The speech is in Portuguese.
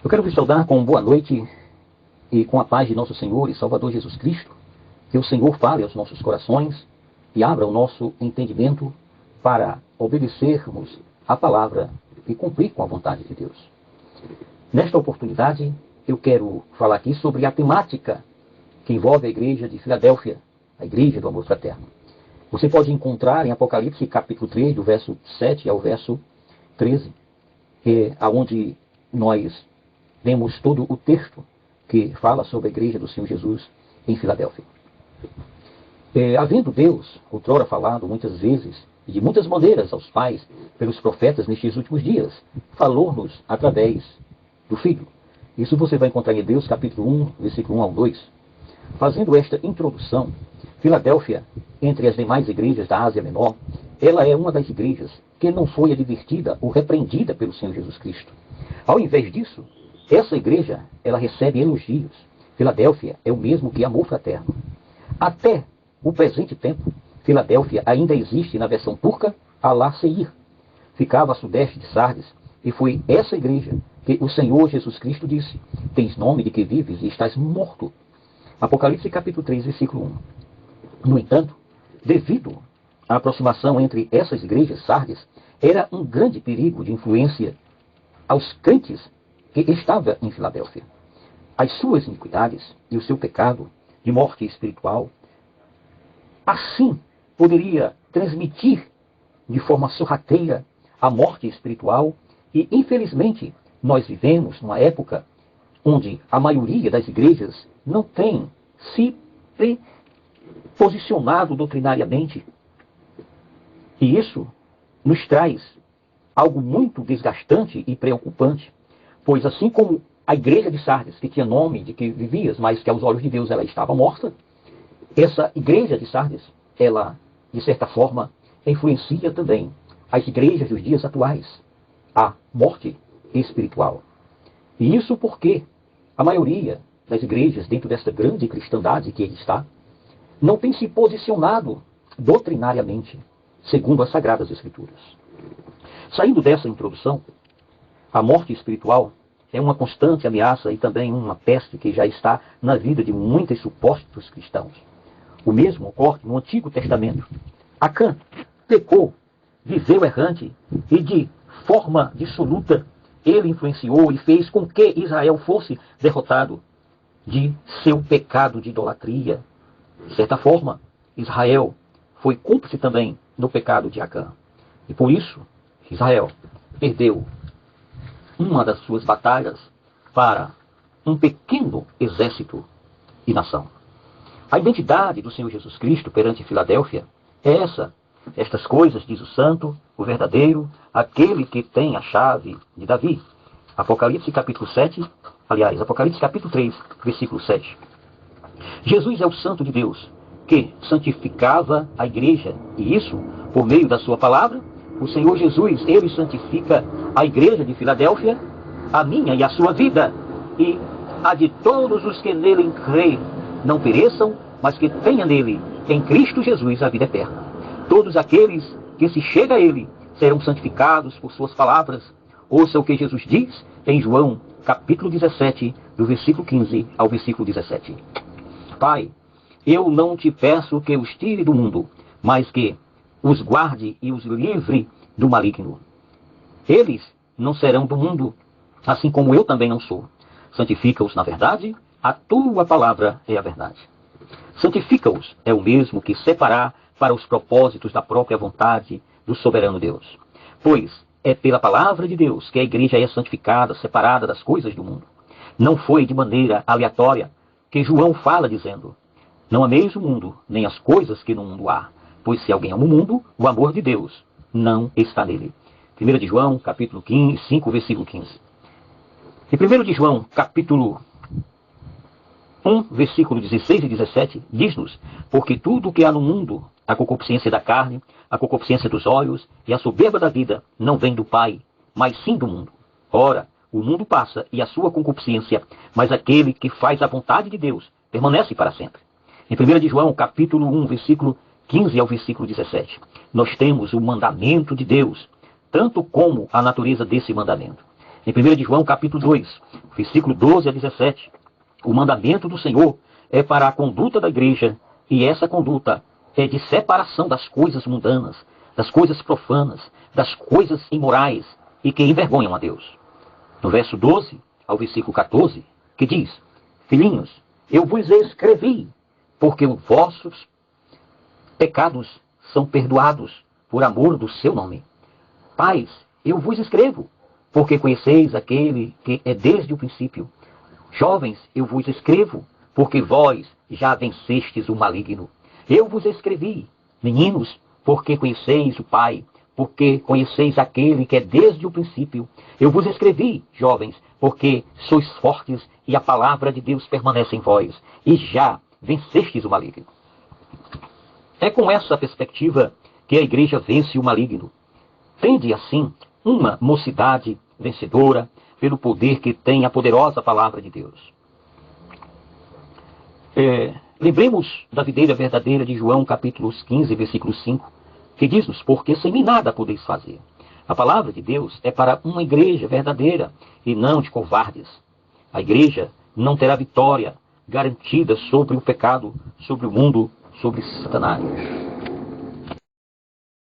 Eu quero vos saudar com boa noite e com a paz de nosso Senhor e Salvador Jesus Cristo. Que o Senhor fale aos nossos corações e abra o nosso entendimento para obedecermos a palavra e cumprir com a vontade de Deus. Nesta oportunidade, eu quero falar aqui sobre a temática que envolve a igreja de Filadélfia, a igreja do amor fraterno. Você pode encontrar em Apocalipse capítulo 3, do verso 7 ao verso 13, onde nós vemos todo o texto que fala sobre a igreja do Senhor Jesus em Filadélfia. Havendo Deus, outrora falado muitas vezes e de muitas maneiras aos pais, pelos profetas nestes últimos dias, falou-nos através do Filho. Isso você vai encontrar em Hebreus capítulo 1, versículo 1 ao 2. Fazendo esta introdução, Filadélfia, entre as demais igrejas da Ásia Menor, ela é uma das igrejas que não foi advertida ou repreendida pelo Senhor Jesus Cristo. Ao invés disso, essa igreja, ela recebe elogios. Filadélfia é o mesmo que amor fraterno. Até o presente tempo, Filadélfia ainda existe na versão turca, Alá Seir. Ficava a sudeste de Sardes, e foi essa igreja que o Senhor Jesus Cristo disse: tens nome de que vives e estás morto. Apocalipse capítulo 3, versículo 1. No entanto, devido à aproximação entre essas igrejas, Sardes era um grande perigo de influência aos crentes que estava em Filadélfia. As suas iniquidades e o seu pecado de morte espiritual, assim poderia transmitir de forma sorrateira a morte espiritual, e infelizmente nós vivemos numa época onde a maioria das igrejas não tem se posicionado doutrinariamente, e isso nos traz algo muito desgastante e preocupante, pois assim como a igreja de Sardes, que tinha nome de que vivias, mas que aos olhos de Deus ela estava morta, essa igreja de Sardes, ela, de certa forma, influencia também as igrejas dos dias atuais, a morte espiritual. E isso porque a maioria das igrejas, dentro desta grande cristandade que está, não tem se posicionado doutrinariamente, segundo as Sagradas Escrituras. Saindo dessa introdução, a morte espiritual é uma constante ameaça e também uma peste que já está na vida de muitos supostos cristãos. O mesmo ocorre no Antigo Testamento. Acã pecou, viveu errante e de forma dissoluta ele influenciou e fez com que Israel fosse derrotado de seu pecado de idolatria. De certa forma, Israel foi cúmplice também no pecado de Acã. E por isso, Israel perdeu uma das suas batalhas para um pequeno exército e nação. A identidade do Senhor Jesus Cristo perante Filadélfia é essa. Estas coisas diz o santo, o verdadeiro, aquele que tem a chave de Davi. Apocalipse capítulo 3, versículo 7. Jesus é o santo de Deus, que santificava a igreja, e isso por meio da sua palavra. O Senhor Jesus, ele santifica a igreja de Filadélfia, a minha e a sua vida, e a de todos os que nele creem, não pereçam, mas que tenham nele, em Cristo Jesus, a vida eterna. Todos aqueles que se chegam a ele serão santificados por suas palavras. Ouça o que Jesus diz em João, capítulo 17, do versículo 15 ao versículo 17. Pai, eu não te peço que os tire do mundo, mas que os guarde e os livre do maligno. Eles não serão do mundo, assim como eu também não sou. Santifica-os na verdade, a tua palavra é a verdade. Santifica-os é o mesmo que separar para os propósitos da própria vontade do soberano Deus. Pois é pela palavra de Deus que a igreja é santificada, separada das coisas do mundo. Não foi de maneira aleatória que João fala dizendo: não ameis o mundo, nem as coisas que no mundo há. Pois se alguém ama o mundo, o amor de Deus não está nele. 1 de João, capítulo 5, versículo 15. Em 1 de João, capítulo 1, versículo 16 e 17, diz-nos: porque tudo o que há no mundo, a concupiscência da carne, a concupiscência dos olhos e a soberba da vida, não vem do Pai, mas sim do mundo. Ora, o mundo passa e a sua concupiscência, mas aquele que faz a vontade de Deus permanece para sempre. Em 1 de João, capítulo 1, versículo 15 ao versículo 17, nós temos o mandamento de Deus, tanto como a natureza desse mandamento. Em 1 de João, capítulo 2, versículo 12 a 17, o mandamento do Senhor é para a conduta da igreja, e essa conduta é de separação das coisas mundanas, das coisas profanas, das coisas imorais e que envergonham a Deus. No verso 12 ao versículo 14, que diz: Filhinhos, eu vos escrevi, porque os vossos pecados são perdoados por amor do seu nome. Pais, eu vos escrevo, porque conheceis aquele que é desde o princípio. Jovens, eu vos escrevo, porque vós já vencestes o maligno. Eu vos escrevi, meninos, porque conheceis o Pai, porque conheceis aquele que é desde o princípio. Eu vos escrevi, jovens, porque sois fortes e a palavra de Deus permanece em vós, e já vencestes o maligno. É com essa perspectiva que a igreja vence o maligno. Tende, assim, uma mocidade vencedora pelo poder que tem a poderosa palavra de Deus. Lembremos da videira verdadeira de João, capítulos 15, versículo 5, que diz-nos: porque sem mim nada podeis fazer. A palavra de Deus é para uma igreja verdadeira e não de covardes. A igreja não terá vitória garantida sobre o pecado, sobre o mundo, sobre Satanás.